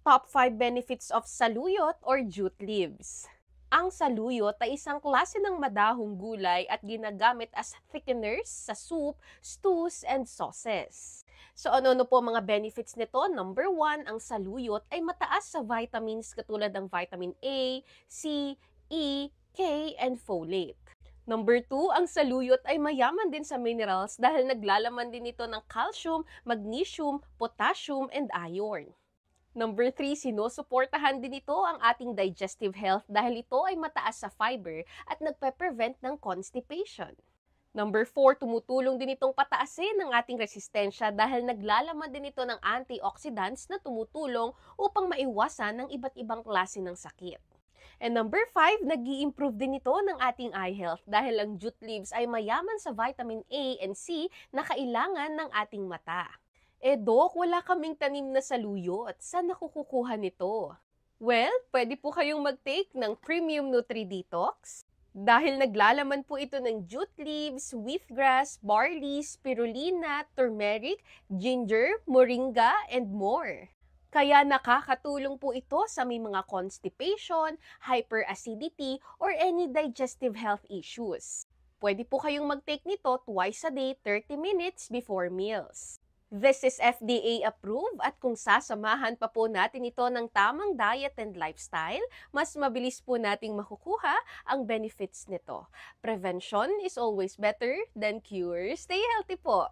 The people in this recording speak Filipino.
Top 5 benefits of saluyot or jute leaves. Ang saluyot ay isang klase ng madahong gulay at ginagamit as thickeners sa soup, stews, and sauces. So ano-ano po ang mga benefits nito? Number 1, ang saluyot ay mataas sa vitamins katulad ng vitamin A, C, E, K, and folate. Number 2, ang saluyot ay mayaman din sa minerals dahil naglalaman din ito ng calcium, magnesium, potassium, and iron. Number 3, sinusuportahan din ito ang ating digestive health dahil ito ay mataas sa fiber at nagpe-prevent ng constipation. Number 4, tumutulong din itong pataasin ang ating resistensya dahil naglalaman din ito ng antioxidants na tumutulong upang maiwasan ng iba't ibang klase ng sakit. And number 5, nag-i-improve din ito ng ating eye health dahil ang jute leaves ay mayaman sa vitamin A and C na kailangan ng ating mata. Dok, wala kaming tanim na saluyot. Saan nakukuha nito? Well, pwede po kayong mag-take ng Premium Nutri Detox dahil naglalaman po ito ng jute leaves, wheatgrass, barley, spirulina, turmeric, ginger, moringa, and more. Kaya nakakatulong po ito sa may mga constipation, hyperacidity, or any digestive health issues. Pwede po kayong mag-take nito twice a day, 30 minutes before meals. This is FDA approved at kung sasamahan pa po natin ito ng tamang diet and lifestyle, mas mabilis po nating makukuha ang benefits nito. Prevention is always better than cure. Stay healthy po!